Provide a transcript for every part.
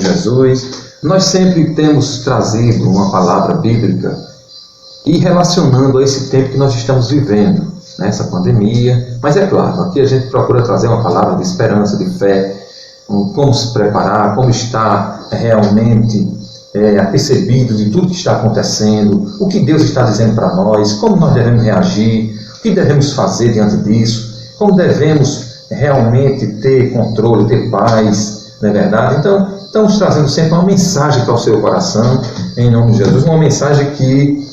Jesus. Nós sempre temos trazido uma palavra bíblica e relacionando a esse tempo que nós estamos vivendo, nessa pandemia. Mas é claro, aqui a gente procura trazer uma palavra de esperança, de fé, como se preparar, como estar realmente apercebido de tudo que está acontecendo, o que Deus está dizendo para nós, como nós devemos reagir, o que devemos fazer diante disso, como devemos realmente ter controle, ter paz, não é verdade? Então, estamos trazendo sempre uma mensagem para o seu coração, em nome de Jesus, uma mensagem que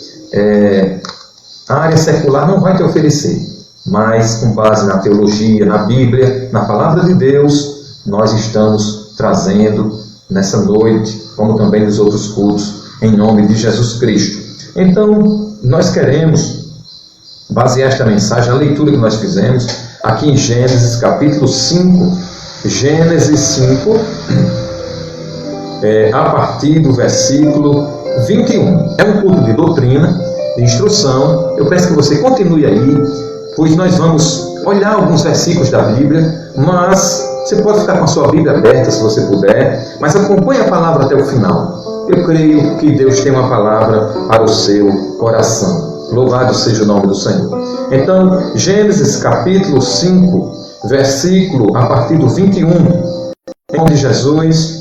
a área secular não vai te oferecer, mas com base na teologia, na Bíblia, na Palavra de Deus, nós estamos trazendo nessa noite, como também nos outros cultos, em nome de Jesus Cristo. Então, nós queremos basear esta mensagem na leitura que nós fizemos aqui em Gênesis capítulo 5, Gênesis 5, a partir do versículo 21. É um culto de doutrina, de instrução. Eu peço que você continue aí, pois nós vamos olhar alguns versículos da Bíblia, mas você pode ficar com a sua Bíblia aberta se você puder, mas acompanhe a palavra até o final. Eu creio que Deus tem uma palavra para o seu coração. Louvado seja o nome do Senhor. Então, Gênesis capítulo 5, versículo a partir do 21, em nome de Jesus,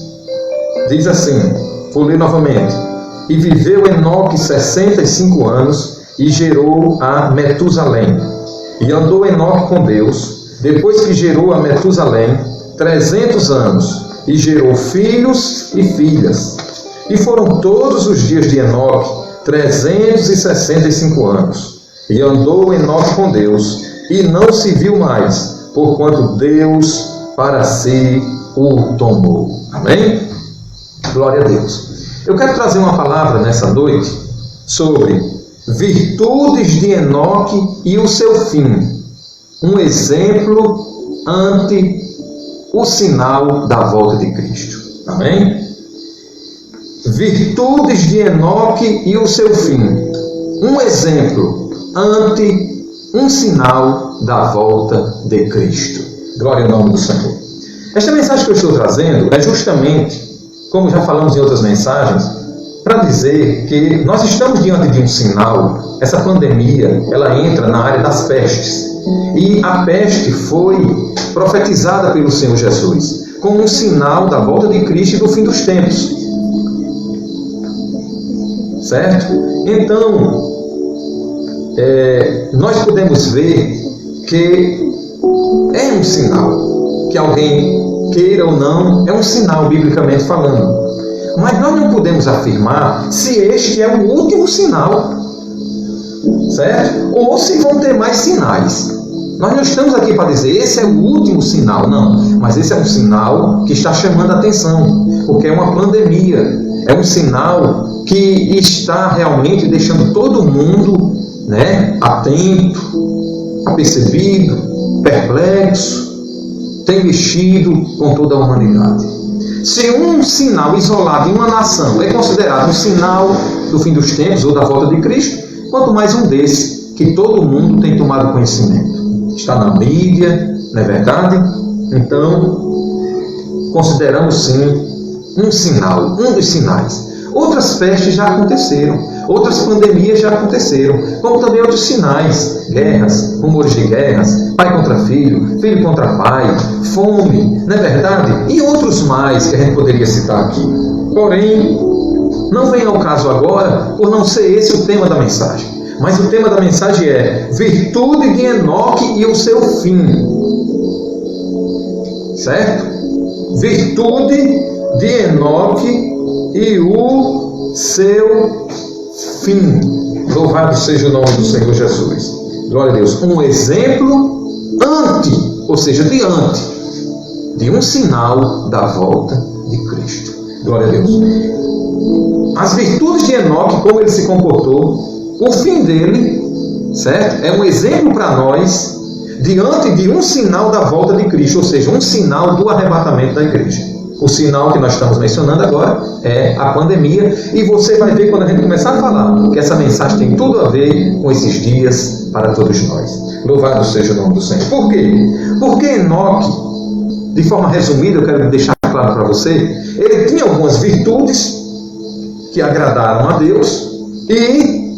diz assim, vou ler novamente. E viveu Enoque 65 anos e gerou a Metusalém. E andou Enoque com Deus, depois que gerou a Metusalém, 300 anos, e gerou filhos e filhas. E foram todos os dias de Enoque 365 anos. E andou Enoque com Deus, e não se viu mais, porquanto Deus para si o tomou. Amém? Glória a Deus. Eu quero trazer uma palavra nessa noite sobre virtudes de Enoque e o seu fim. Um exemplo ante o sinal da volta de Cristo. Amém? Virtudes de Enoque e o seu fim. Um exemplo ante um sinal da volta de Cristo. Glória ao nome do Senhor. Esta mensagem que eu estou trazendo é justamente, como já falamos em outras mensagens, para dizer que nós estamos diante de um sinal. Essa pandemia, ela entra na área das pestes. E a peste foi profetizada pelo Senhor Jesus como um sinal da volta de Cristo e do fim dos tempos. Certo? Então, nós podemos ver que é um sinal, que alguém queira ou não, é um sinal biblicamente falando. Mas nós não podemos afirmar se este é o último sinal, certo? Ou se vão ter mais sinais. Nós não estamos aqui para dizer esse é o último sinal, não. Mas esse é um sinal que está chamando a atenção, porque é uma pandemia. É um sinal que está realmente deixando todo mundo, atento, apercebido, perplexo, tem mexido com toda a humanidade. Se um sinal isolado em uma nação é considerado um sinal do fim dos tempos ou da volta de Cristo, quanto mais um desse que todo mundo tem tomado conhecimento. Está na mídia, não é verdade? Então, consideramos sim um sinal, um dos sinais. Outras pestes já aconteceram, outras pandemias já aconteceram, como também outros sinais, guerras, rumores de guerras, pai contra filho, filho contra pai, fome, não é verdade? E outros mais que a gente poderia citar aqui. Porém, não vem ao caso agora, por não ser esse o tema da mensagem. Mas o tema da mensagem é virtude de Enoque e o seu fim. Certo? Virtude de Enoque e o seu fim. Louvado seja o nome do Senhor Jesus. Glória a Deus. Um exemplo ou seja, diante de um sinal da volta de Cristo. Glória a Deus. As virtudes de Enoque, como ele se comportou, o fim dele, certo? É um exemplo para nós diante de um sinal da volta de Cristo, ou seja, um sinal do arrebatamento da igreja. O sinal que nós estamos mencionando agora é a pandemia, e você vai ver quando a gente começar a falar que essa mensagem tem tudo a ver com esses dias para todos nós. Louvado seja o nome do Senhor. Por quê? Porque Enoque, de forma resumida, eu quero deixar claro para você, ele tinha algumas virtudes que agradaram a Deus, e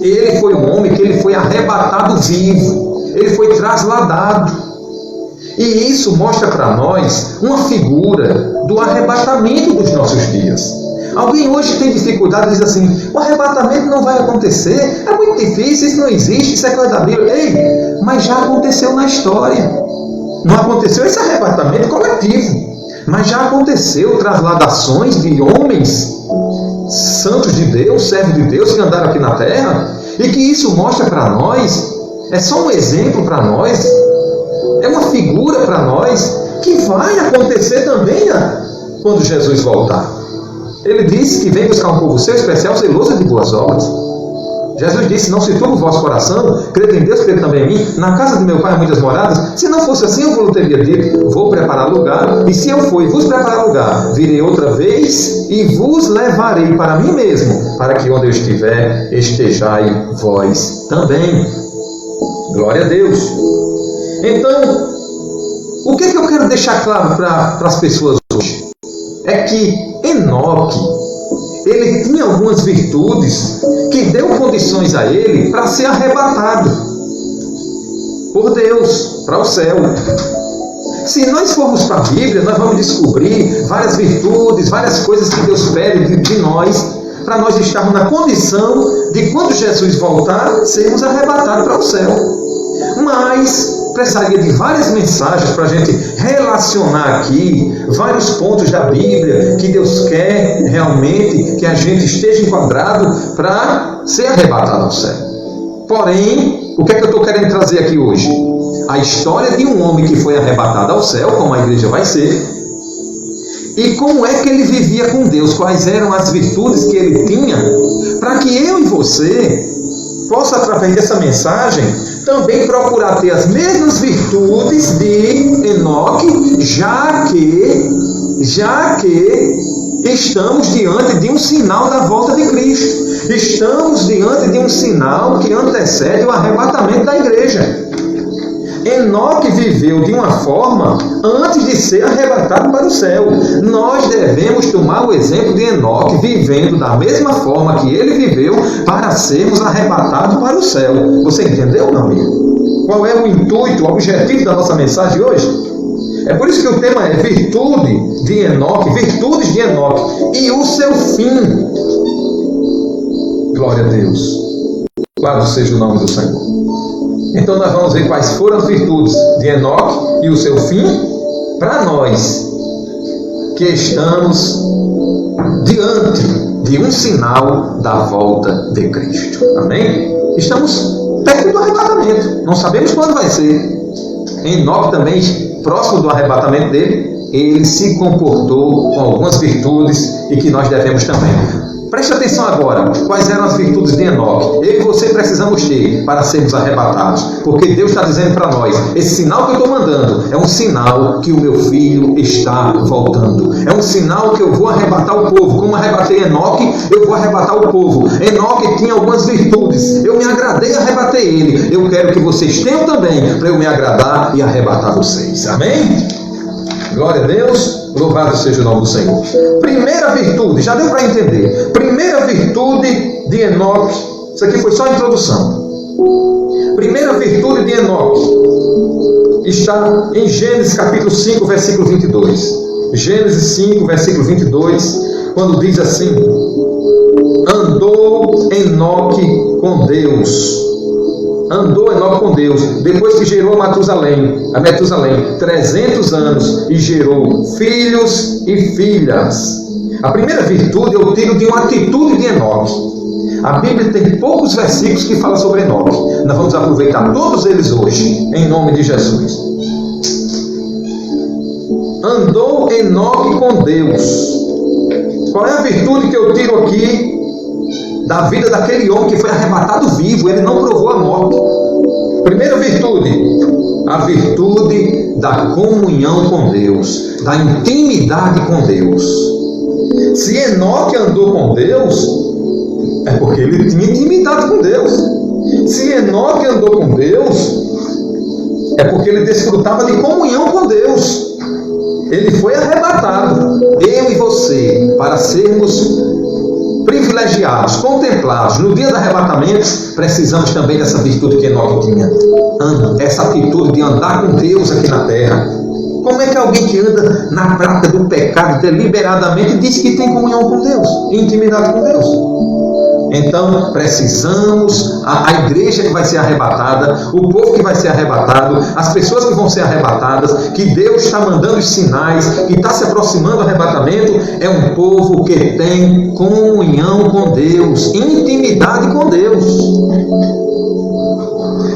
ele foi um homem que ele foi arrebatado vivo, ele foi trasladado. E isso mostra para nós uma figura do arrebatamento dos nossos dias. Alguém hoje tem dificuldade e diz assim: o arrebatamento não vai acontecer, é muito difícil, isso não existe, isso é coisa da Bíblia. Ei, mas já aconteceu na história. Não aconteceu esse arrebatamento coletivo, mas já aconteceu trasladações de homens santos de Deus, servos de Deus, que andaram aqui na terra, e que isso mostra para nós, é só um exemplo para nós, é uma figura para nós, que vai acontecer também quando Jesus voltar. Ele disse que vem buscar um povo seu especial, zeloso de boas obras. Jesus disse: não se turbe o vosso coração, crede em Deus, crede também em mim. Na casa de meu pai há muitas moradas. Se não fosse assim, eu vos teria dito: vou preparar lugar. E se eu for e vos preparar lugar, virei outra vez e vos levarei para mim mesmo, para que onde eu estiver, estejai vós também. Glória a Deus. Então, o que eu quero deixar claro para as pessoas hoje? É que Enoque, ele tinha algumas virtudes que deu condições a ele para ser arrebatado por Deus para o céu. Se nós formos para a Bíblia, nós vamos descobrir várias virtudes, várias coisas que Deus pede de nós, para nós estarmos na condição de, quando Jesus voltar, sermos arrebatados para o céu. Mas precisaria de várias mensagens para a gente relacionar aqui vários pontos da Bíblia que Deus quer realmente que a gente esteja enquadrado para ser arrebatado ao céu. Porém, o que é que eu estou querendo trazer aqui hoje? A história de um homem que foi arrebatado ao céu, como a igreja vai ser, e como é que ele vivia com Deus, quais eram as virtudes que ele tinha, para que eu e você possa, através dessa mensagem, também procurar ter as mesmas virtudes de Enoque, já que estamos diante de um sinal da volta de Cristo. Estamos diante de um sinal que antecede o arrebatamento da igreja. Enoque viveu de uma forma antes de ser arrebatado para o céu. Nós devemos tomar o exemplo de Enoque vivendo da mesma forma que ele viveu para sermos arrebatados para o céu. Você entendeu, meu amigo? Qual é o intuito, o objetivo da nossa mensagem hoje? É por isso que o tema é virtude de Enoque, virtudes de Enoque e o seu fim. Glória a Deus. Louvado seja o nome do Senhor. Então nós vamos ver quais foram as virtudes de Enoque e o seu fim para nós que estamos diante de um sinal da volta de Cristo. Amém? Estamos perto do arrebatamento. Não sabemos quando vai ser. Enoque também, próximo do arrebatamento dele, ele se comportou com algumas virtudes e que nós devemos também. Preste atenção agora, quais eram as virtudes de Enoque. Eu e você precisamos ter para sermos arrebatados, porque Deus está dizendo para nós, esse sinal que eu estou mandando é um sinal que o meu filho está voltando, é um sinal que eu vou arrebatar o povo. Como arrebatei Enoque, eu vou arrebatar o povo. Enoque tinha algumas virtudes, eu me agradei e arrebatei ele. Eu quero que vocês tenham também, para eu me agradar e arrebatar vocês. Amém? Glória a Deus, louvado seja o nome do Senhor. Primeira virtude, já deu para entender. Primeira virtude de Enoque, isso aqui foi só a introdução. Primeira virtude de Enoque está em Gênesis capítulo 5, versículo 22. Gênesis 5, versículo 22, quando diz assim: andou Enoque com Deus. Andou Enoque com Deus, depois que gerou a Metusalém 300 anos, e gerou filhos e filhas. A primeira virtude eu tiro de uma atitude de Enoque. A Bíblia tem poucos versículos que falam sobre Enoque. Nós vamos aproveitar todos eles hoje, em nome de Jesus. Andou Enoque com Deus. Qual é a virtude que eu tiro aqui da vida daquele homem que foi arrebatado vivo? Ele não provou a morte. Primeira virtude, a virtude da comunhão com Deus, da intimidade com Deus. Se Enoque andou com Deus, é porque ele tinha intimidade com Deus. Se Enoque andou com Deus, é porque ele desfrutava de comunhão com Deus. ele foi arrebatado. Eu e você, para sermos privilegiados, contemplados no dia do arrebatamento, precisamos também dessa virtude que Enoque tinha. Essa atitude de andar com Deus aqui na terra. Como é que alguém que anda na prática do pecado deliberadamente diz que tem comunhão com Deus, intimidade com Deus? Então precisamos, a igreja que vai ser arrebatada, o povo que vai ser arrebatado, as pessoas que vão ser arrebatadas, que Deus está mandando os sinais, que está se aproximando do arrebatamento, é um povo que tem comunhão com Deus, intimidade com Deus.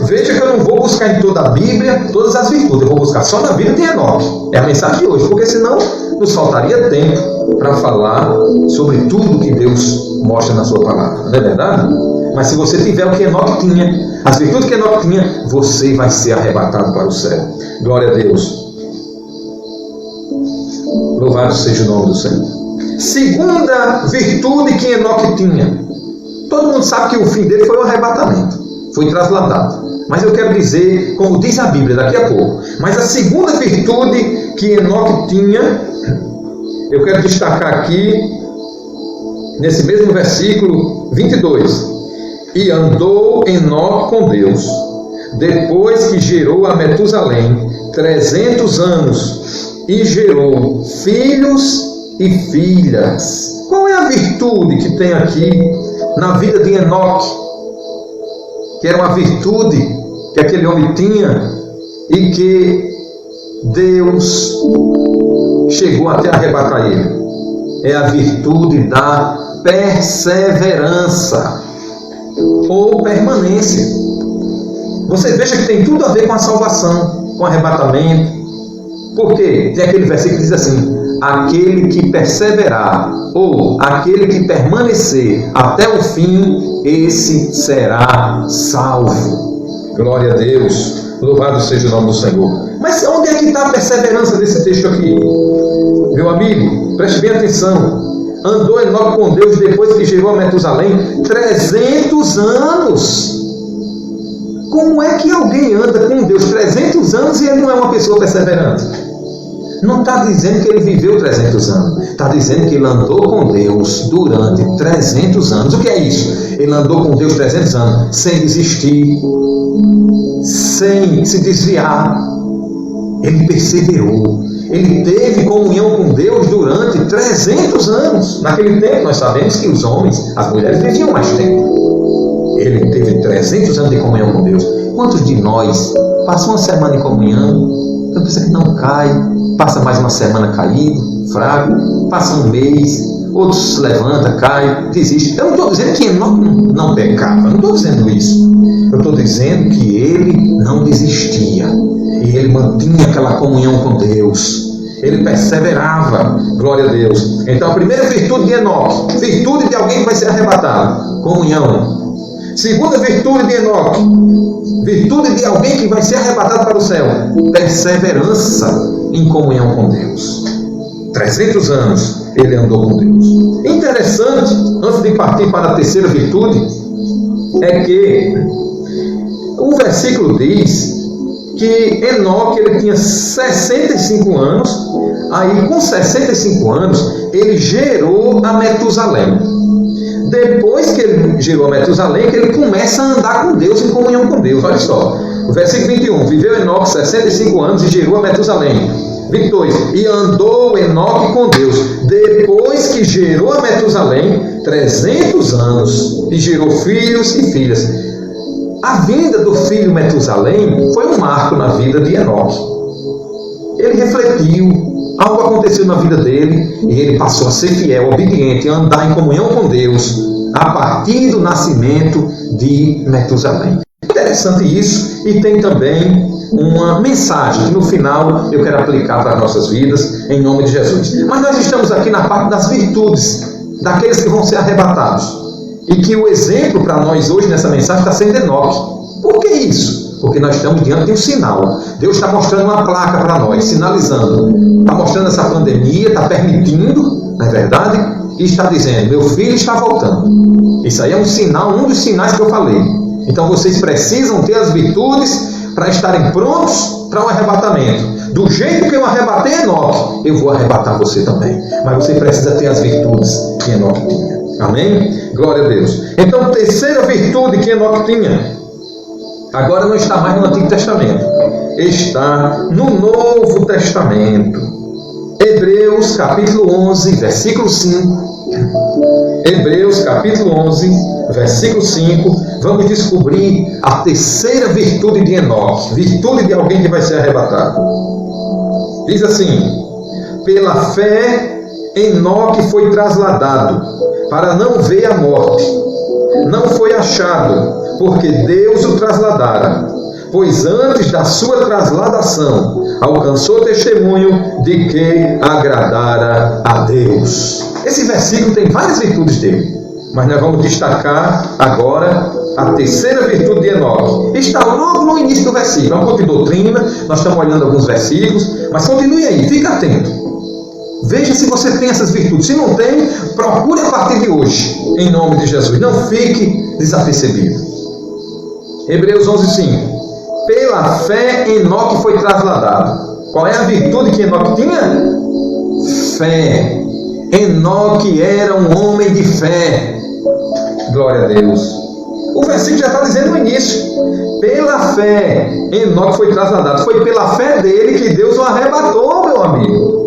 Veja que eu não vou buscar em toda a Bíblia todas as virtudes, eu vou buscar só na Bíblia de Enoque. É a mensagem de hoje, porque senão nos faltaria tempo para falar sobre tudo que Deus mostra na sua palavra, não é verdade? Mas se você tiver o que Enoque tinha, as virtudes que Enoque tinha, você vai ser arrebatado para o céu. Glória a Deus. Louvado seja o nome do Senhor. Segunda virtude que Enoque tinha. Todo mundo sabe que o fim dele foi o arrebatamento, foi trasladado. Mas eu quero dizer, como diz a Bíblia daqui a pouco, mas a segunda virtude que Enoque tinha, eu quero destacar aqui, nesse mesmo versículo 22. E andou Enoque com Deus, depois que gerou a Metusalém 300 anos, e gerou filhos e filhas. Qual é a virtude que tem aqui na vida de Enoque? Que era uma virtude que aquele homem tinha e que Deus chegou até arrebatar ele. É a virtude da perseverança ou permanência. Você veja que tem tudo a ver com a salvação, com o arrebatamento. Por quê? Tem aquele versículo que diz assim: aquele que perseverar ou aquele que permanecer até o fim, esse será salvo. Glória a Deus. Louvado seja o nome do Senhor. Mas onde é que está a perseverança desse texto aqui? Meu amigo, preste bem atenção. Andou Enoque com Deus depois que gerou a Metusalém 300 anos. Como é que alguém anda com Deus 300 anos e ele não é uma pessoa perseverante? Não está dizendo que ele viveu 300 anos. Está dizendo que ele andou com Deus durante 300 anos. O que é isso? Ele andou com Deus 300 anos sem desistir, sem se desviar. Ele perseverou. Ele teve comunhão com Deus durante 300 anos. Naquele tempo nós sabemos que os homens, as mulheres viviam mais tempo. Ele teve 300 anos de comunhão com Deus. Quantos de nós passam uma semana em comunhão, eu penso que não cai, passa mais uma semana caído, fraco, passa um mês, outros se levanta, cai, desiste. Eu não estou dizendo que Enoque não pecava, eu não estou dizendo isso. Eu estou dizendo que ele não desistia. E ele mantinha aquela comunhão com Deus. Ele perseverava. Glória a Deus. Então a primeira virtude de Enoque, virtude de alguém que vai ser arrebatado, comunhão. Segunda virtude de Enoque, virtude de alguém que vai ser arrebatado para o céu, perseverança em comunhão com Deus. 300 anos ele andou com Deus. Interessante, antes de partir para a terceira virtude, é que o versículo diz que Enoque ele tinha 65 anos, aí com 65 anos ele gerou a Metusalém. Depois que ele gerou a Metusalém, que ele começa a andar com Deus, em comunhão com Deus. Olha só, o versículo 21, viveu Enoque 65 anos e gerou a Metusalém. 22, e andou Enoque com Deus, depois que gerou a Metusalém 300 anos, e gerou filhos e filhas. A vinda do filho Metusalém foi um marco na vida de Enoque. Ele refletiu, algo aconteceu na vida dele, e ele passou a ser fiel, obediente, a andar em comunhão com Deus, a partir do nascimento de Metusalém. Interessante isso, e tem também uma mensagem que no final eu quero aplicar para as nossas vidas, em nome de Jesus. Mas nós estamos aqui na parte das virtudes, daqueles que vão ser arrebatados. E que o exemplo para nós hoje nessa mensagem está sendo Enoque. Por que isso? Porque nós estamos diante de um sinal. Deus está mostrando uma placa para nós, sinalizando. Está mostrando essa pandemia, está permitindo, não é verdade? E está dizendo, meu filho está voltando. Isso aí é um sinal, um dos sinais que eu falei. Então vocês precisam ter as virtudes para estarem prontos para o arrebatamento. do jeito que eu arrebatei Enoque, eu vou arrebatar você também. Mas você precisa ter as virtudes que Enoque tinha. Amém? Glória a Deus. Então, terceira virtude que Enoque tinha, agora não está mais no Antigo Testamento, está no Novo Testamento. Hebreus capítulo 11, versículo 5. Hebreus capítulo 11, versículo 5. Vamos descobrir a terceira virtude de Enoque, virtude de alguém que vai ser arrebatado. Diz assim: pela fé Enoque foi trasladado para não ver a morte. Não foi achado, porque Deus o trasladara, pois antes da sua trasladação alcançou testemunho de que agradara a Deus. Esse versículo tem várias virtudes dele, mas nós vamos destacar agora a terceira virtude de Enoque. Está logo no início do versículo. É um pouco de doutrina, nós estamos olhando alguns versículos, mas continue aí, fica atento. Veja se você tem essas virtudes. Se não tem, procure a partir de hoje, em nome de Jesus. Não fique desapercebido. Hebreus 11:5. Pela fé Enoque foi trasladado. Qual é a virtude que Enoque tinha? Fé. Enoque era um homem de fé. Glória a Deus. O versículo já está dizendo no início. Pela fé Enoque foi trasladado. Foi pela fé dele que Deus o arrebatou, meu amigo.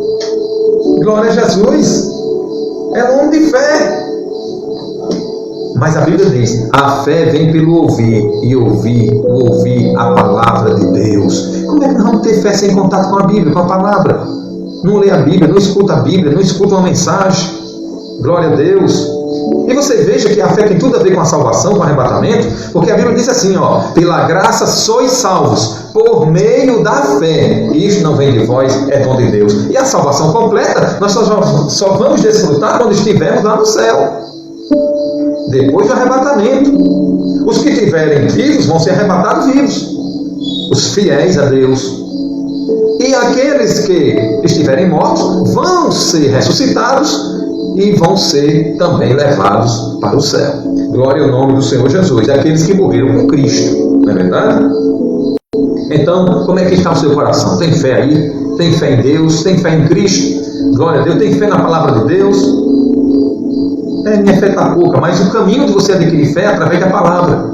Glória a Jesus. É um homem de fé. Mas a Bíblia diz: a fé vem pelo ouvir, e ouvir a palavra de Deus. Como é que nós vamos ter fé sem contato com a Bíblia, com a palavra? Não lê a Bíblia, não escuta a Bíblia, não escuta uma mensagem. Glória a Deus. E você veja que a fé tem tudo a ver com a salvação, com o arrebatamento, porque a Bíblia diz assim, pela graça sois salvos, por meio da fé. E isto não vem de vós, é dom de Deus. E a salvação completa, nós só vamos desfrutar quando estivermos lá no céu, depois do arrebatamento. Os que estiverem vivos vão ser arrebatados vivos, os fiéis a Deus. E aqueles que estiverem mortos vão ser ressuscitados e vão ser também levados para o céu. Glória ao nome do Senhor Jesus. Aqueles que morreram com Cristo, não é verdade? Então, como é que está o seu coração? Tem fé aí? Tem fé em Deus? Tem fé em Cristo? Glória a Deus. Tem fé na palavra de Deus? Minha fé está pouca, mas o caminho de você adquirir fé é através da palavra.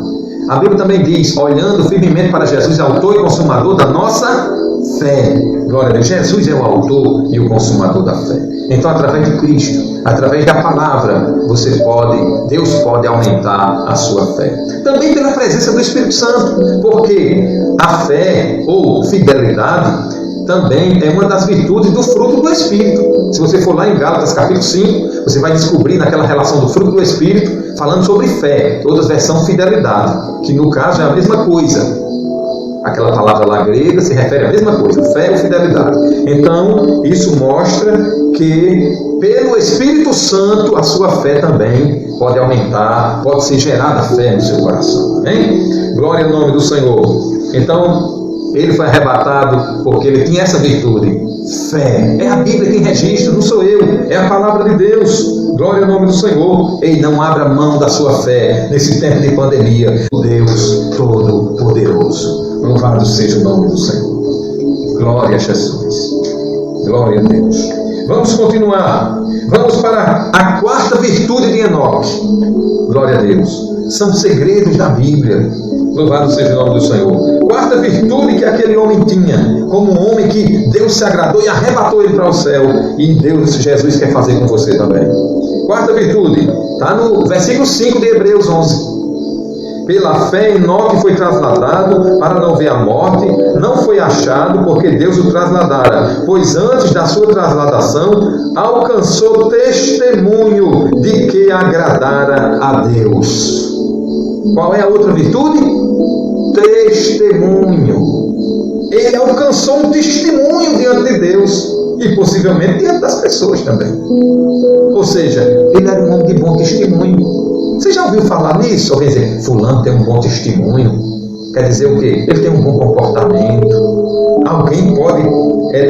A Bíblia também diz: olhando firmemente para Jesus, autor e consumador da nossa fé. Glória a Deus. Jesus é o autor e o consumador da fé. Então, através de Cristo, através da palavra, Deus pode aumentar a sua fé. Também pela presença do Espírito Santo, porque a fé ou fidelidade também é uma das virtudes do fruto do Espírito. Se você for lá em Gálatas capítulo 5, você vai descobrir naquela relação do fruto do Espírito, falando sobre fé, outras versão fidelidade, que no caso é a mesma coisa. Aquela palavra lá grega se refere à mesma coisa, fé ou fidelidade. Então, isso mostra que pelo Espírito Santo a sua fé também pode aumentar, pode ser gerada fé no seu coração. Amém? Glória ao nome do Senhor. Então, ele foi arrebatado porque ele tinha essa virtude. Fé. É a Bíblia quem registra, não sou eu. É a palavra de Deus. Glória ao nome do Senhor. Ei, não abra mão da sua fé nesse tempo de pandemia. Deus Todo-Poderoso. Louvado seja o nome do Senhor. Glória a Jesus. Glória a Deus. Vamos continuar. Vamos para a quarta virtude de Enoque. Glória a Deus. São segredos da Bíblia. Louvado seja o nome do Senhor. Quarta virtude que aquele homem tinha, como um homem que Deus se agradou e arrebatou ele para o céu, e Jesus quer fazer com você também. Quarta virtude, está no versículo 5 de Hebreus 11. Pela fé Enoque foi trasladado para não ver a morte, não foi achado porque Deus o trasladara, pois antes da sua trasladação alcançou testemunho de que agradara a Deus. Qual é a outra virtude? Testemunho. Ele alcançou um testemunho diante de Deus e possivelmente diante das pessoas também. Ou seja, ele era um homem de bom testemunho. Você já ouviu falar nisso? Alguém dizer, fulano tem um bom testemunho. Quer dizer o quê? Ele tem um bom comportamento. Alguém pode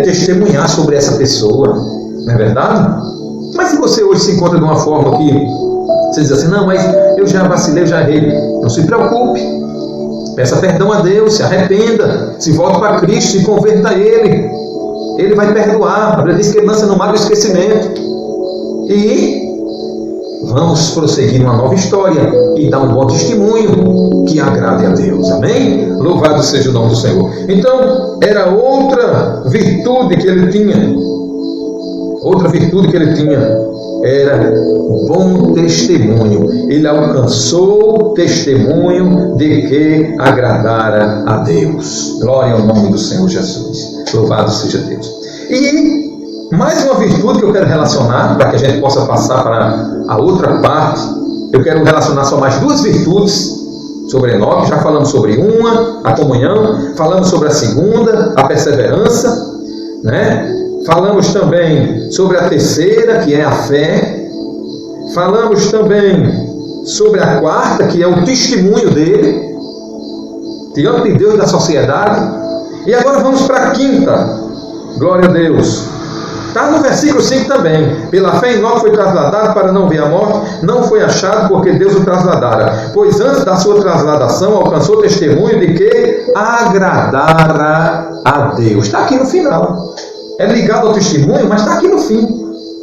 testemunhar sobre essa pessoa. Não é verdade? Mas se você hoje se encontra de uma forma que você diz assim, não, mas eu já vacilei, eu já errei. Não se preocupe. Peça perdão a Deus, se arrependa, se volte para Cristo, se converta a Ele. Ele vai perdoar. A Bíblia diz que ele lança no mar do esquecimento. E vamos prosseguir uma nova história e dar um bom testemunho que agrade a Deus. Amém? Louvado seja o nome do Senhor. Então, era outra virtude que ele tinha. Outra virtude que ele tinha era bom testemunho. Ele alcançou o testemunho de que agradara a Deus. Glória ao nome do Senhor Jesus. Louvado seja Deus. E mais uma virtude que eu quero relacionar, para que a gente possa passar para a outra parte. Eu quero relacionar só mais duas virtudes sobre Enoque. Já falamos sobre uma, a comunhão. Falamos sobre a segunda, a perseverança, né? Falamos também sobre a terceira, que é a fé. Falamos também sobre a quarta, que é o testemunho dele diante de Deus e da sociedade. E agora vamos para a quinta. Glória a Deus. Está no versículo 5 também. Pela fé Enoque foi trasladado para não ver a morte, não foi achado porque Deus o trasladara. Pois antes da sua trasladação alcançou o testemunho de que agradara a Deus. Está aqui no final. É ligado ao testemunho, mas está aqui no fim.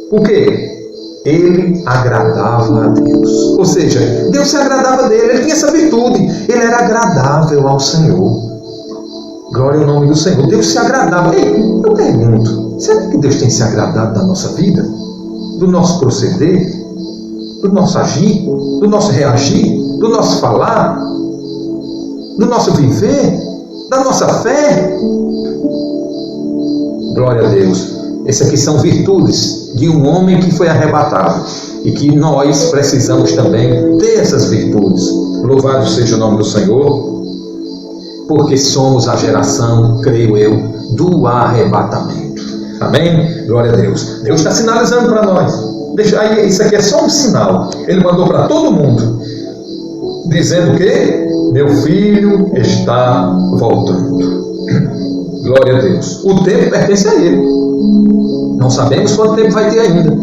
Por quê? Ele agradava a Deus. Ou seja, Deus se agradava dele. Ele tinha essa virtude. Ele era agradável ao Senhor. Glória ao nome do Senhor. Deus se agradava. Ei, eu pergunto, será que Deus tem se agradado da nossa vida? Do nosso proceder? Do nosso agir? Do nosso reagir? Do nosso falar? Do nosso viver? Da nossa fé? Glória a Deus. Essas aqui são virtudes de um homem que foi arrebatado. E que nós precisamos também ter essas virtudes. Louvado seja o nome do Senhor. Porque somos a geração, creio eu, do arrebatamento. Amém? Glória a Deus. Deus está sinalizando para nós. Aí, isso aqui é só um sinal. Ele mandou para todo mundo. Dizendo que meu filho está voltando. Glória a Deus. O tempo pertence a ele. Não sabemos quanto tempo vai ter ainda.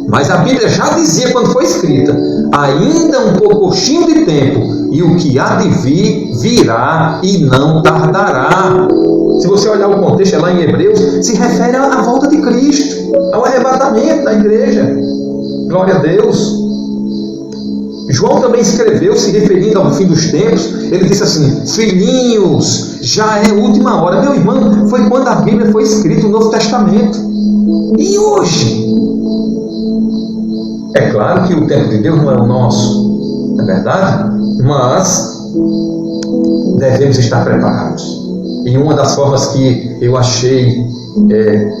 Mas a Bíblia já dizia quando foi escrita: ainda um pouquinho de tempo, e o que há de vir, virá e não tardará. Se você olhar o contexto, é lá em Hebreus, se refere à volta de Cristo, ao arrebatamento da igreja. Glória a Deus. João também escreveu, se referindo ao fim dos tempos, ele disse assim: filhinhos, já é última hora. Meu irmão, foi quando a Bíblia foi escrita, o Novo Testamento. E hoje? É claro que o tempo de Deus não é o nosso, é verdade? Mas devemos estar preparados. E uma das formas que eu achei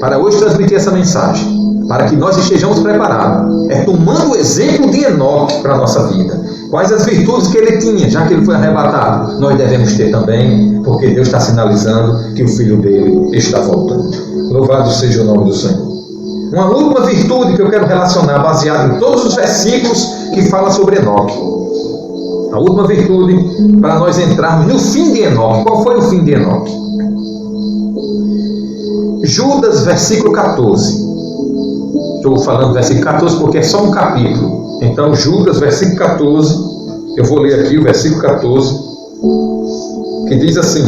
para hoje transmitir essa mensagem, para que nós estejamos preparados, é tomando o exemplo de Enoque para a nossa vida. Quais as virtudes que ele tinha, já que ele foi arrebatado, nós devemos ter também, porque Deus está sinalizando que o filho dele está voltando. Louvado seja o nome do Senhor. Uma última virtude que eu quero relacionar, baseado em todos os versículos que falam sobre Enoque. A última virtude, para nós entrarmos no fim de Enoque. Qual foi o fim de Enoque? Judas, versículo 14. Estou falando versículo 14 porque é só um capítulo. Então, Judas, versículo 14. Eu vou ler aqui o versículo 14. Que diz assim: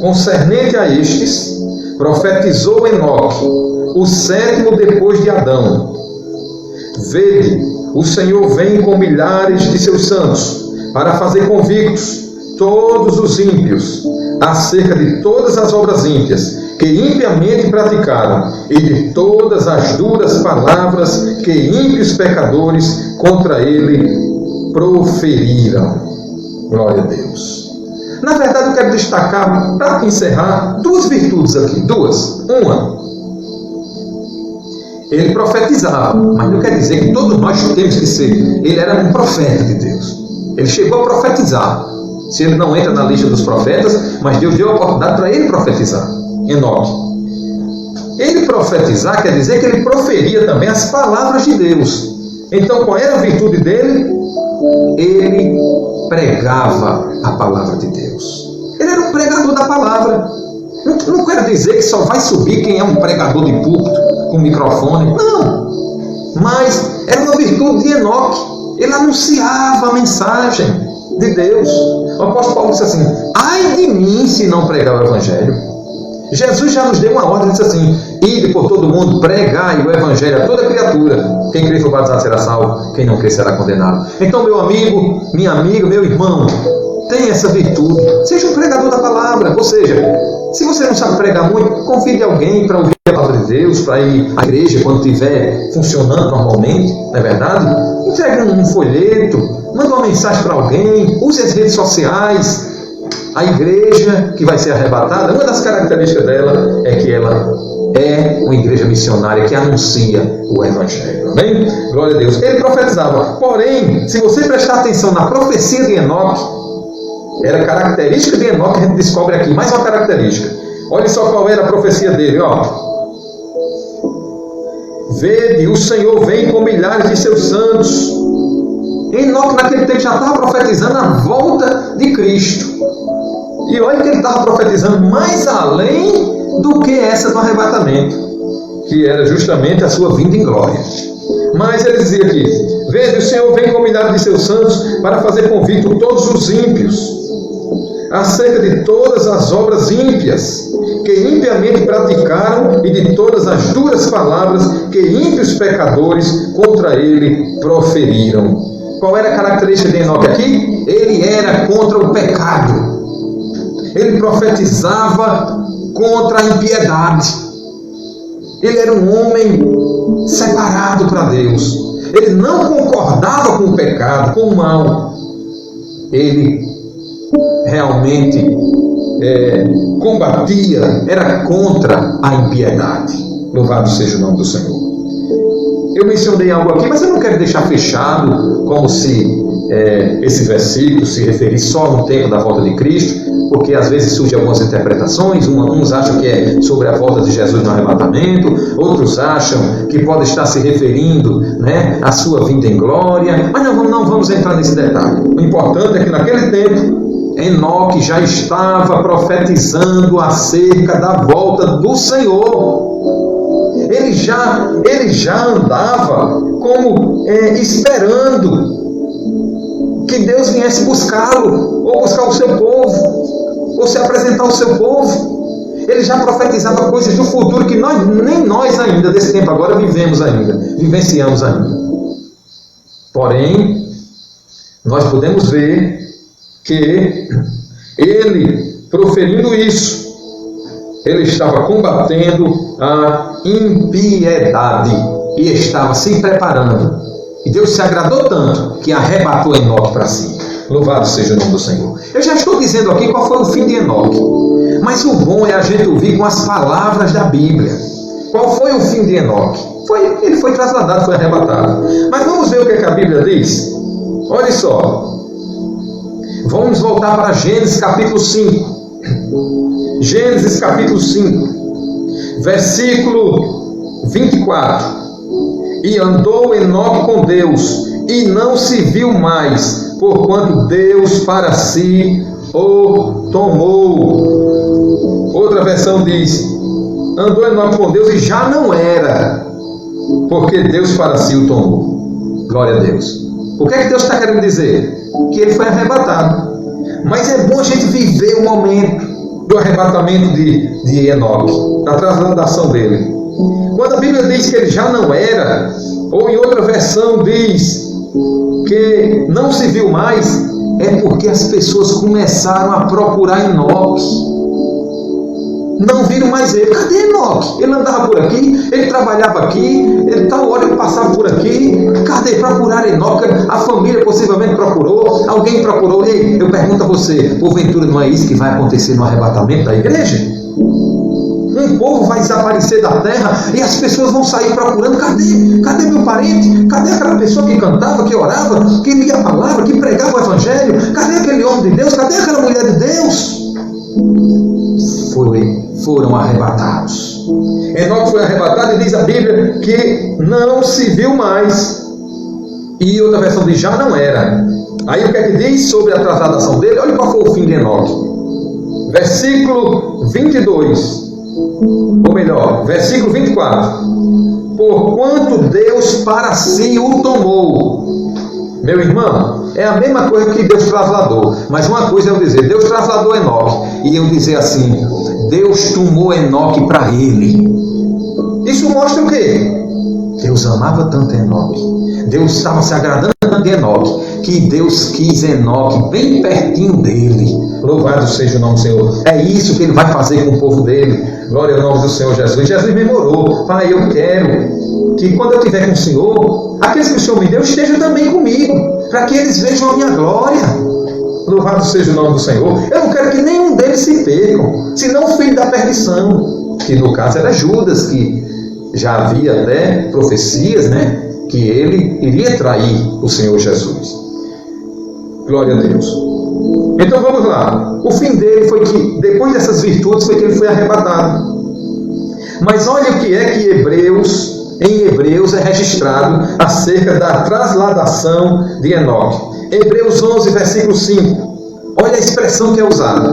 concernente a estes, profetizou Enoque, o sétimo depois de Adão. Vede, o Senhor vem com milhares de seus santos, para fazer convictos todos os ímpios, acerca de todas as obras ímpias, que impiamente praticaram, e de todas as duras palavras que ímpios pecadores contra ele proferiram. Glória a Deus. Na verdade, eu quero destacar, para encerrar, duas virtudes aqui. Duas. Uma, ele profetizava, mas não quer dizer que todos nós temos que ser. Ele era um profeta de Deus. Ele chegou a profetizar. Se ele não entra na lista dos profetas, mas Deus deu a oportunidade para ele profetizar. Enoque. Ele profetizar quer dizer que ele proferia também as palavras de Deus. Então, qual era a virtude dele? Ele pregava a palavra de Deus. Ele era um pregador da palavra. Não quero dizer que só vai subir quem é um pregador de púlpito com microfone. Não. Mas era uma virtude de Enoque. Ele anunciava a mensagem de Deus. O apóstolo Paulo disse assim: ai de mim se não pregar o evangelho. Jesus já nos deu uma ordem, disse assim: ide por todo mundo, pregai o evangelho a toda criatura. Quem crer e for batizado será salvo, quem não crer será condenado. Então, meu amigo, minha amiga, meu irmão, tenha essa virtude, seja um pregador da palavra. Ou seja, se você não sabe pregar muito, convide alguém para ouvir a palavra de Deus, para ir à igreja quando estiver funcionando normalmente, não é verdade? Entregue um folheto, manda uma mensagem para alguém, use as redes sociais. A igreja que vai ser arrebatada, uma das características dela é que ela é uma igreja missionária que anuncia o evangelho. Amém? Glória a Deus. Ele profetizava. Porém, se você prestar atenção na profecia de Enoque, era característica de Enoque que a gente descobre aqui. Mais uma característica. Olha só qual era a profecia dele. Vede, o Senhor vem com milhares de seus santos. Enoque naquele tempo já estava profetizando a volta de Cristo. E olha que ele estava profetizando mais além do que essa do arrebatamento, que era justamente a sua vinda em glória. Mas ele dizia aqui: vede, o Senhor vem com milhares de seus santos para fazer convicto todos os ímpios acerca de todas as obras ímpias que impiamente praticaram e de todas as duras palavras que ímpios pecadores contra ele proferiram. Qual era a característica de Enoque aqui? Ele era contra o pecado. Ele profetizava contra a impiedade. Ele era um homem separado para Deus. Ele não concordava com o pecado, com o mal. Ele realmente combatia, era contra a impiedade. Louvado seja o nome do Senhor. Eu mencionei algo aqui, mas eu não quero deixar fechado como se esse versículo se referisse só no tempo da volta de Cristo, porque às vezes surgem algumas interpretações. Uns acham que é sobre a volta de Jesus no arrebatamento, outros acham que pode estar se referindo, à sua vinda em glória, mas não vamos entrar nesse detalhe. O importante é que naquele tempo Enoque já estava profetizando acerca da volta do Senhor. Ele já andava como esperando que Deus viesse buscá-lo, ou buscar o seu povo, ou se apresentar ao seu povo. Ele já profetizava coisas do futuro que nem nós ainda, desse tempo agora, vivenciamos ainda. Porém, nós podemos ver que ele, proferindo isso, ele estava combatendo a impiedade e estava se preparando. E Deus se agradou tanto que arrebatou Enoque para si. Louvado seja o nome do Senhor. Eu já estou dizendo aqui qual foi o fim de Enoque, mas o bom é a gente ouvir com as palavras da Bíblia. Qual foi o fim de Enoque? Ele foi trasladado, foi arrebatado. Mas vamos ver o que a Bíblia diz? Olha só. Vamos voltar para Gênesis capítulo 5. Gênesis capítulo 5, versículo 24. E andou Enoque com Deus, e não se viu mais, porquanto Deus para si o tomou. Outra versão diz: andou Enoque com Deus e já não era, porque Deus para si o tomou. Glória a Deus. O que é que Deus está querendo dizer? Que ele foi arrebatado. Mas é bom a gente viver o momento do arrebatamento de Enoque, da trasladação dele. Quando a Bíblia diz que ele já não era, ou em outra versão diz que não se viu mais, é porque as pessoas começaram a procurar Enoque. Não viram mais ele. Cadê Enoque? Ele andava por aqui, ele trabalhava aqui, tal hora ele passava por aqui. Cadê? Procuraram Enoque? A família possivelmente procurou, alguém procurou. Ei, eu pergunto a você, porventura não é isso que vai acontecer no arrebatamento da igreja? Um povo vai desaparecer da terra e as pessoas vão sair procurando. Cadê meu parente? Cadê aquela pessoa que cantava, que orava, que lia a palavra, que pregava o evangelho? Cadê aquele homem de Deus? Cadê aquela mulher de Deus? Foram arrebatados. Enoque foi arrebatado e diz a Bíblia que não se viu mais. E outra versão diz já não era. Aí o que é que diz sobre a trasladação dele? Olha qual foi o fim de Enoque. Versículo 22. Ou melhor, versículo 24. Porquanto Deus para si o tomou. Meu irmão, é a mesma coisa que Deus trasladou. Mas uma coisa é eu dizer, Deus trasladou Enoque. E eu dizer assim, Deus tomou Enoque para ele. Isso mostra o quê? Deus amava tanto Enoque. Deus estava se agradando tanto de Enoque, que Deus quis Enoque bem pertinho dele. Louvado seja o nome do Senhor. É isso que Ele vai fazer com o povo dele. Glória ao nome do Senhor Jesus. Jesus memorou: Pai, eu quero que quando eu estiver com o Senhor, aqueles que o Senhor me deu estejam também comigo, para que eles vejam a minha glória. Louvado seja o nome do Senhor. Eu não quero que nenhum deles se percam, senão o filho da perdição, que no caso era Judas, que já havia até profecias, né, que ele iria trair o Senhor Jesus. Glória a Deus. Então vamos lá. O fim dele foi que, depois dessas virtudes, foi que ele foi arrebatado. Mas olha o que é que em Hebreus é registrado acerca da trasladação de Enoque. Hebreus 11, versículo 5. Olha a expressão que é usada.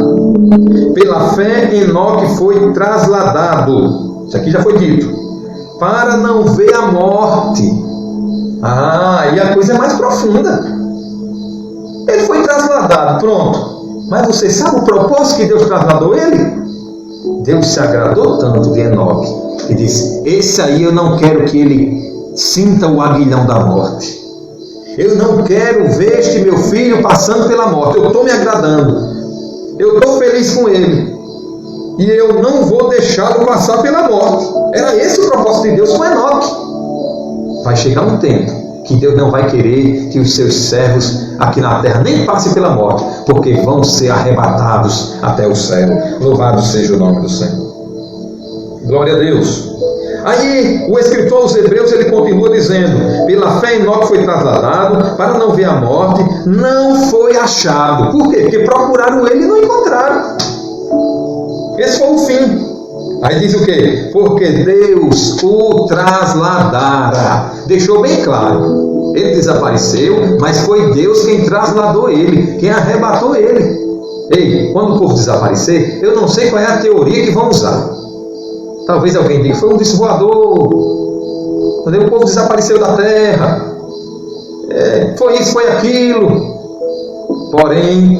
Pela fé, Enoque foi trasladado. Isso aqui já foi dito. Para não ver a morte. E a coisa é mais profunda. Ele foi trasladado, pronto. Mas você sabe o propósito que Deus trasladou ele? Deus se agradou tanto de Enoque e disse: esse aí eu não quero que ele sinta o aguilhão da morte. Eu não quero ver este meu filho passando pela morte. Eu estou me agradando. Eu estou feliz com ele. E eu não vou deixá-lo passar pela morte. Era esse o propósito de Deus com Enoque. Vai chegar um tempo que Deus não vai querer que os seus servos aqui na terra nem passem pela morte, porque vão ser arrebatados até o céu. Louvado seja o nome do Senhor. Glória a Deus. Aí o escritor aos Hebreus, ele continua dizendo: pela fé Enoque foi trasladado para não ver a morte, não foi achado. Por quê? Porque procuraram ele e não encontraram. Esse foi o fim. Aí diz o quê? Porque Deus o trasladara. Deixou bem claro. Ele desapareceu, mas foi Deus quem trasladou ele, quem arrebatou ele. Ei, quando o povo desaparecer, eu não sei qual é a teoria que vão usar. Talvez alguém diga: foi um disco voador. O povo desapareceu da terra. Foi isso, foi aquilo. Porém,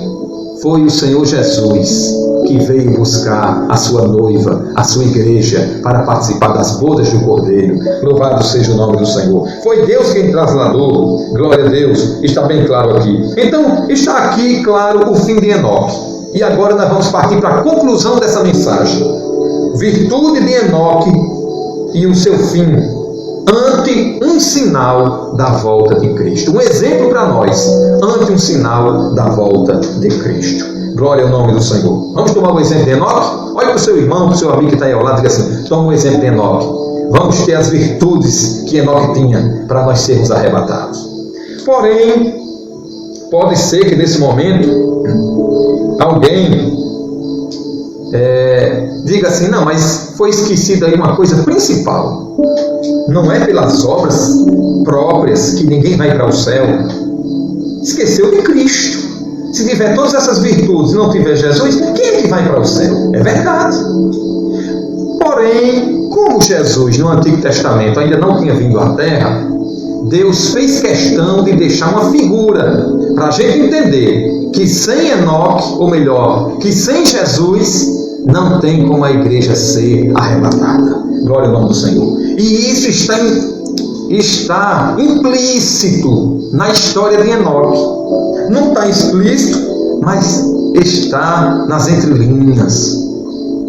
foi o Senhor Jesus que veio buscar a sua noiva, a sua igreja, para participar das bodas do Cordeiro. Louvado seja o nome do Senhor. Foi Deus quem trasladou. Glória a Deus. Está bem claro aqui. Então, está aqui claro o fim de Enoque. E agora nós vamos partir para a conclusão dessa mensagem. Virtude de Enoque e o seu fim, ante um sinal da volta de Cristo. Um exemplo para nós, ante um sinal da volta de Cristo. Glória ao nome do Senhor. Vamos tomar o exemplo de Enoque? Olha para o seu irmão, para o seu amigo que está aí ao lado, e diga assim: toma o exemplo de Enoque. Vamos ter as virtudes que Enoque tinha para nós sermos arrebatados. Porém, pode ser que nesse momento alguém diga assim: não, mas foi esquecida aí uma coisa principal. Não é pelas obras próprias que ninguém vai para o céu. Esqueceu de Cristo. Se tiver todas essas virtudes e não tiver Jesus, quem é que vai para o céu? É verdade. Porém, como Jesus no Antigo Testamento ainda não tinha vindo à terra, Deus fez questão de deixar uma figura para a gente entender que sem Enoque, ou melhor, que sem Jesus, não tem como a igreja ser arrebatada. Glória ao nome do Senhor. E isso está implícito na história de Enoque. Não está explícito, mas está nas entrelinhas.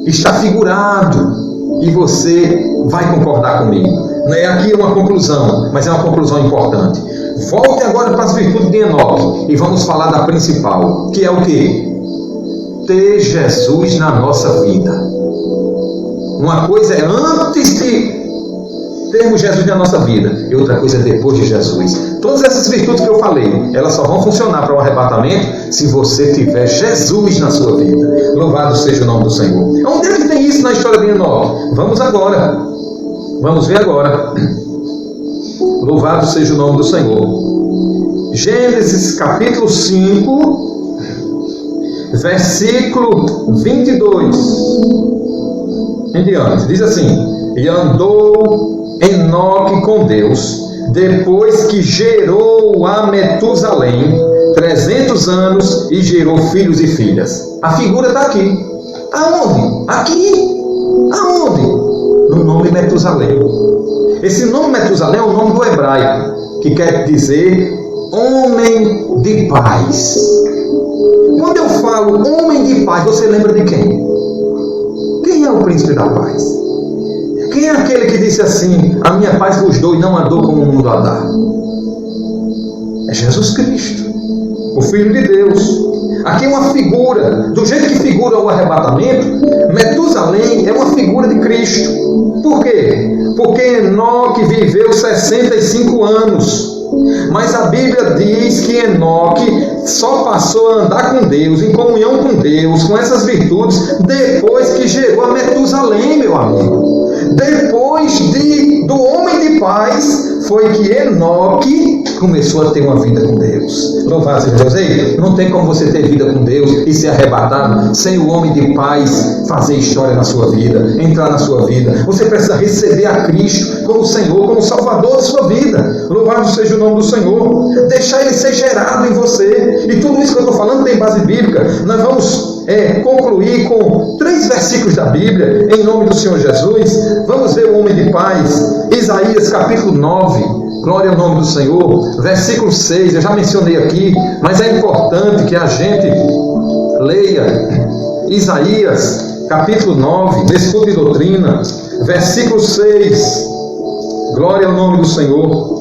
Está figurado. E você vai concordar comigo. Não é aqui uma conclusão, mas é uma conclusão importante. Volte agora para as virtudes de Enoque e vamos falar da principal, que é o quê? Ter Jesus na nossa vida. Uma coisa é antes de termos Jesus na nossa vida, e outra coisa é depois de Jesus. Todas essas virtudes que eu falei, elas só vão funcionar para o arrebatamento se você tiver Jesus na sua vida. Louvado seja o nome do Senhor. Onde é que tem isso na história de Enoque? Vamos agora. Vamos ver agora. Louvado seja o nome do Senhor. Gênesis capítulo 5, versículo 22 em diante. Diz assim: e andou Enoque com Deus, depois que gerou a Metusalém 300 anos e gerou filhos e filhas. A figura está aqui. Aonde? Aqui. Aonde? No nome Metusalém. Esse nome Metusalém é o nome do hebraico, que quer dizer homem de paz. Quando eu falo homem de paz, você lembra de quem? Quem é o príncipe da paz? Quem é aquele que disse assim: a minha paz vos dou e não a dou como o mundo a dá? É Jesus Cristo, o Filho de Deus. Aqui é uma figura, do jeito que figura o arrebatamento, Metusalém é uma figura de Cristo. Por quê? Porque Enoque viveu 65 anos. Mas a Bíblia diz que Enoque só passou a andar com Deus, em comunhão com Deus, com essas virtudes, depois que gerou a Metusalém, meu amigo. Depois do homem de paz, foi que Enoque começou a ter uma vida com Deus. Louvado seja Deus. Ei, não tem como você ter vida com Deus e ser arrebatado sem o homem de paz fazer história na sua vida, entrar na sua vida. Você precisa receber a Cristo como Senhor, como Salvador da sua vida. Louvado seja o nome do Senhor. Deixar Ele ser gerado em você. E tudo isso que eu estou falando tem base bíblica. Nós vamos concluir com 3 versículos da Bíblia, em nome do Senhor Jesus. Vamos ver o homem de paz. Isaías capítulo 9. Glória ao nome do Senhor. Versículo 6, eu já mencionei aqui, mas é importante que a gente leia Isaías, capítulo 9, no estudo de doutrina, versículo 6. Glória ao nome do Senhor.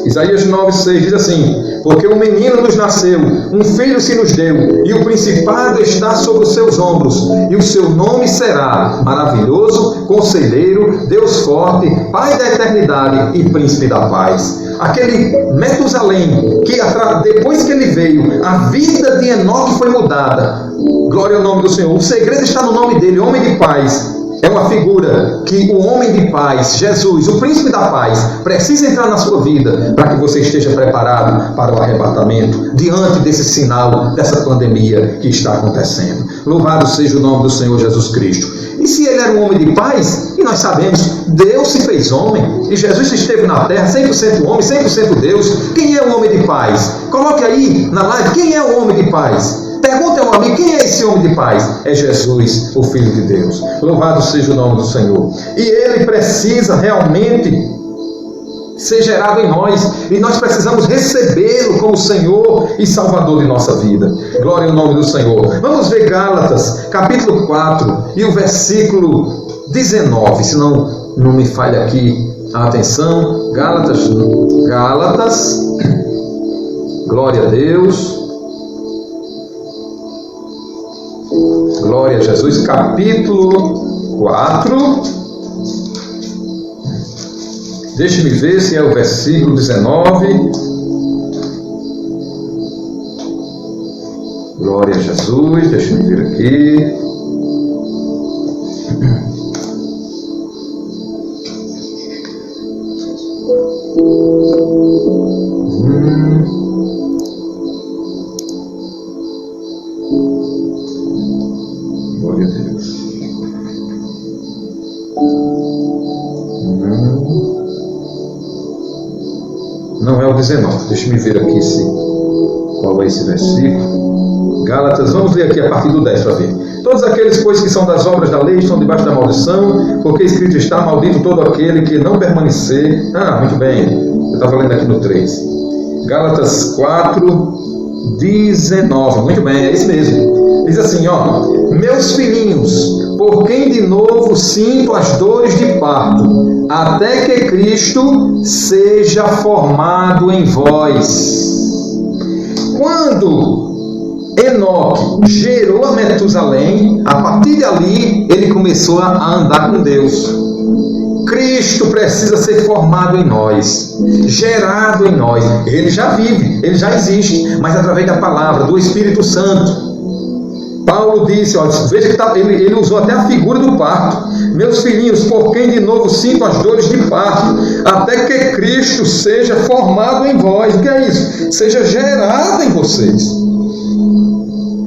Isaías 9, 6 diz assim: porque um menino nos nasceu, um filho se nos deu, e o principado está sobre os seus ombros, e o seu nome será Maravilhoso, Conselheiro, Deus Forte, Pai da Eternidade e Príncipe da Paz. Aquele Metusalém, que depois que ele veio, a vida de Enoque foi mudada. Glória ao nome do Senhor. O segredo está no nome dele, homem de paz. É uma figura que o homem de paz, Jesus, o príncipe da paz, precisa entrar na sua vida para que você esteja preparado para o arrebatamento diante desse sinal, dessa pandemia que está acontecendo. Louvado seja o nome do Senhor Jesus Cristo. E se ele era um homem de paz, e nós sabemos, Deus se fez homem, e Jesus esteve na terra, 100% homem, 100% Deus. Quem é o homem de paz? Coloque aí na live, quem é o homem de paz? Pergunta ao amigo, quem é esse homem de paz? É Jesus, o Filho de Deus. Louvado seja o nome do Senhor. E ele precisa realmente ser gerado em nós. E nós precisamos recebê-lo como Senhor e Salvador de nossa vida. Glória ao nome do Senhor. Vamos ver Gálatas, capítulo 4, e o versículo 19. Se não me falha aqui a atenção. Gálatas. Glória a Deus. Glória a Jesus, capítulo 4. Deixe-me ver se é o versículo 19. Glória a Jesus, deixe-me ver aqui. Glória a Deus. Não é o 19. Deixa-me ver aqui qual é esse versículo. Gálatas, vamos ler aqui a partir do 10 para ver. Todos aqueles, pois, que são das obras da lei estão debaixo da maldição, porque escrito está: maldito todo aquele que não permanecer. Muito bem. Eu estava lendo aqui no 3. Gálatas 4, 19. Muito bem, é isso mesmo. Diz assim, meus filhinhos, por quem de novo sinto as dores de parto, até que Cristo seja formado em vós. Quando Enoque gerou a Metusalém, a partir dali ele começou a andar com Deus. Cristo precisa ser formado em nós, gerado em nós. Ele já vive, ele já existe, mas através da palavra, do Espírito Santo. Paulo disse, veja que ele usou até a figura do parto. Meus filhinhos, por quem de novo sinto as dores de parto, até que Cristo seja formado em vós. O que é isso? Seja gerado em vocês.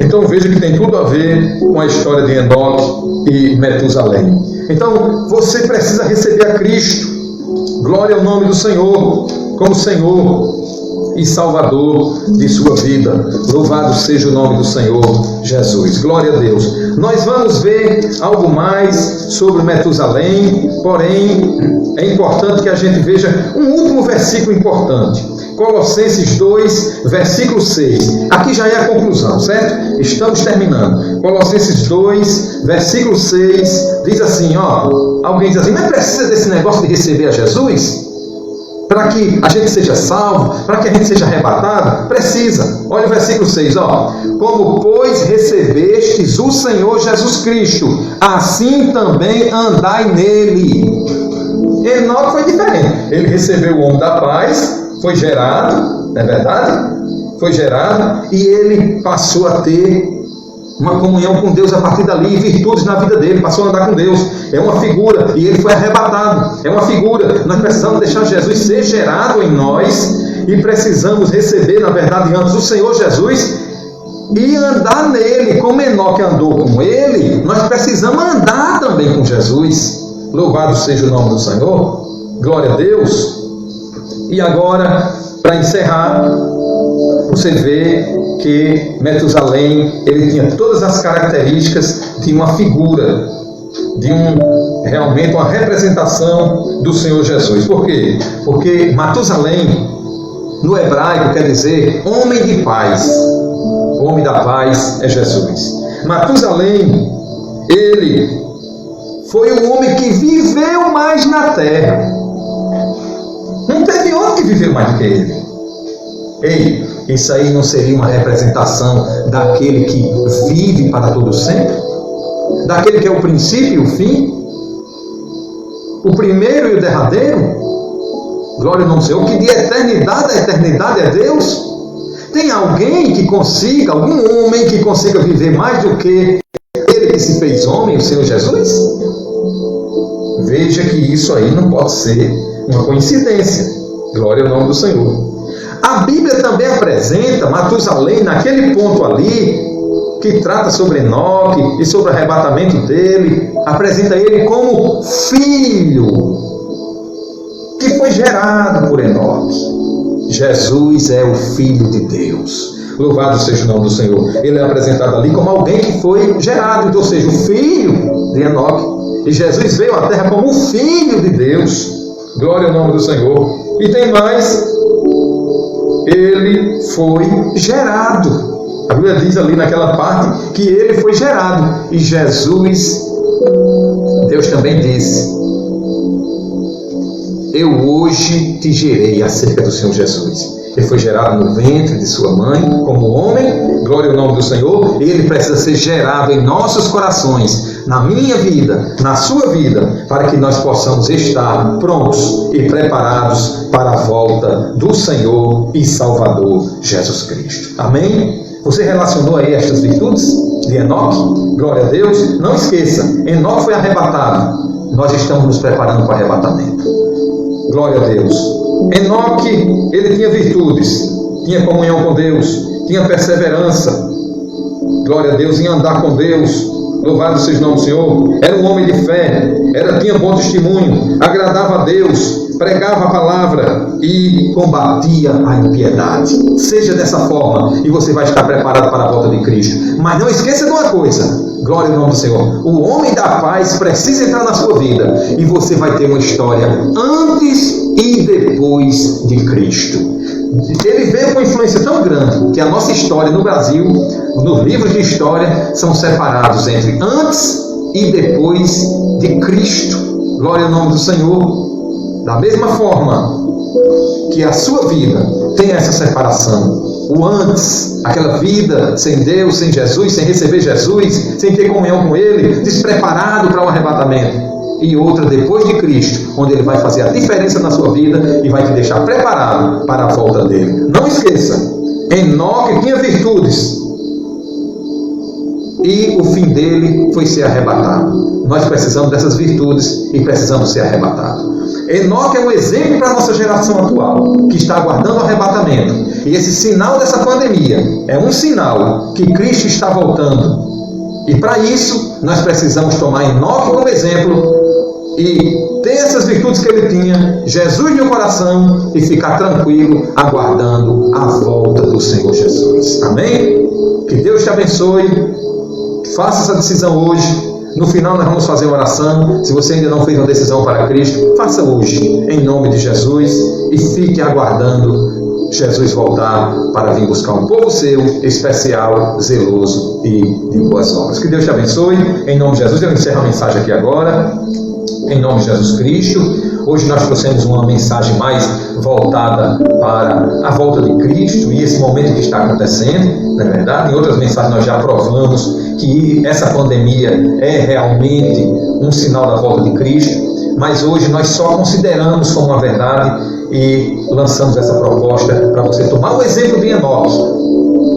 Então veja que tem tudo a ver com a história de Enoque e Metusalém. Então você precisa receber a Cristo. Glória ao nome do Senhor, como Senhor. e Salvador de sua vida. Louvado seja o nome do Senhor Jesus. Glória a Deus. Nós vamos ver algo mais sobre Metusalém, porém é importante que a gente veja um último versículo importante. Colossenses 2, versículo 6. Aqui já é a conclusão, certo? Estamos terminando. Colossenses 2, versículo 6, diz assim, alguém diz assim, mas precisa desse negócio de receber a Jesus? Para que a gente seja salvo, para que a gente seja arrebatado? Precisa. Olha o versículo 6, como pois recebestes o Senhor Jesus Cristo, assim também andai nele. Enoque foi diferente. Ele recebeu o homem da paz, foi gerado, não é verdade? Foi gerado e ele passou a ter uma comunhão com Deus a partir dali, virtudes na vida dele, passou a andar com Deus. É uma figura, e ele foi arrebatado. É uma figura. Nós precisamos deixar Jesus ser gerado em nós e precisamos receber, na verdade, antes o Senhor Jesus e andar nele, como Enoque andou com ele. Nós precisamos andar também com Jesus. Louvado seja o nome do Senhor. Glória a Deus. E agora, para encerrar, você vê que Metusalém, ele tinha todas as características de uma figura, de realmente uma representação do Senhor Jesus. Por quê? Porque Matusalém, no hebraico, quer dizer homem de paz. O homem da paz é Jesus. Matusalém, ele foi o homem que viveu mais na terra. Não teve outro que viveu mais do que ele. Ei, isso aí não seria uma representação daquele que vive para todo sempre? Daquele que é o princípio e o fim? O primeiro e o derradeiro? Glória ao nome do Senhor. Que de eternidade a eternidade é Deus? Tem alguém que consiga, algum homem que consiga viver mais do que ele que se fez homem, o Senhor Jesus? Veja que isso aí não pode ser uma coincidência. Glória ao nome do Senhor. A Bíblia também apresenta Matusalém naquele ponto ali, que trata sobre Enoque e sobre o arrebatamento dele, apresenta ele como filho, que foi gerado por Enoque. Jesus é o Filho de Deus. Louvado seja o nome do Senhor. Ele é apresentado ali como alguém que foi gerado, ou seja, o filho de Enoque. E Jesus veio à terra como o Filho de Deus. Glória ao nome do Senhor. E tem mais, ele foi gerado. A Bíblia diz ali naquela parte que ele foi gerado. E Jesus, Deus também disse: eu hoje te gerei acerca do Senhor Jesus. Ele foi gerado no ventre de sua mãe como homem, glória ao nome do Senhor. Ele precisa ser gerado em nossos corações, na minha vida, na sua vida, para que nós possamos estar prontos e preparados para a volta do Senhor e Salvador Jesus Cristo. Amém? Você relacionou aí estas virtudes de Enoque? Glória a Deus. Não esqueça, Enoque foi arrebatado. Nós estamos nos preparando para o arrebatamento. Glória a Deus. Enoque, ele tinha virtudes, tinha comunhão com Deus, tinha perseverança, glória a Deus, em andar com Deus, louvado seja o nome do Senhor. Era um homem de fé, tinha bom testemunho, agradava a Deus, pregava a palavra e combatia a impiedade. Seja dessa forma e você vai estar preparado para a volta de Cristo. Mas não esqueça de uma coisa, glória ao nome do Senhor: o homem da paz precisa entrar na sua vida e você vai ter uma história antes e depois de Cristo. Ele veio com uma influência tão grande que a nossa história no Brasil, nos livros de história, são separados entre antes e depois de Cristo. Glória ao nome do Senhor. Da mesma forma que a sua vida tem essa separação, o antes, aquela vida sem Deus, sem Jesus, sem receber Jesus, sem ter comunhão com Ele, despreparado para o arrebatamento. E outra depois de Cristo, onde Ele vai fazer a diferença na sua vida e vai te deixar preparado para a volta dEle. Não esqueça, Enoque tinha virtudes e o fim dele foi ser arrebatado. Nós precisamos dessas virtudes e precisamos ser arrebatados. Enoque é um exemplo para a nossa geração atual, que está aguardando o arrebatamento. E esse sinal dessa pandemia é um sinal que Cristo está voltando. E para isso, nós precisamos tomar Enoque como exemplo e ter essas virtudes que ele tinha, Jesus no coração, e ficar tranquilo, aguardando a volta do Senhor Jesus. Amém? Que Deus te abençoe. Faça essa decisão hoje. No final nós vamos fazer uma oração. Se você ainda não fez uma decisão para Cristo, faça hoje, em nome de Jesus, e fique aguardando Jesus voltar para vir buscar um povo seu, especial, zeloso e de boas obras. Que Deus te abençoe. Em nome de Jesus, eu encerro a mensagem aqui agora. Em nome de Jesus Cristo. Hoje nós trouxemos uma mensagem mais voltada para a volta de Cristo e esse momento que está acontecendo, não é verdade? Em outras mensagens nós já provamos que essa pandemia é realmente um sinal da volta de Cristo, mas hoje nós só consideramos como uma verdade e lançamos essa proposta para você tomar o exemplo de Enoque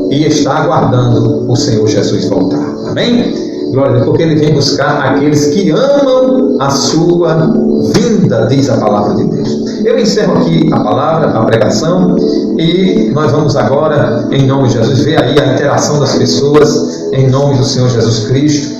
e estar aguardando o Senhor Jesus voltar. Amém? Glória a Deus, porque Ele vem buscar aqueles que amam a sua vinda, diz a palavra de Deus. Eu encerro aqui a palavra, a pregação, e nós vamos agora, em nome de Jesus, ver aí a interação das pessoas, em nome do Senhor Jesus Cristo.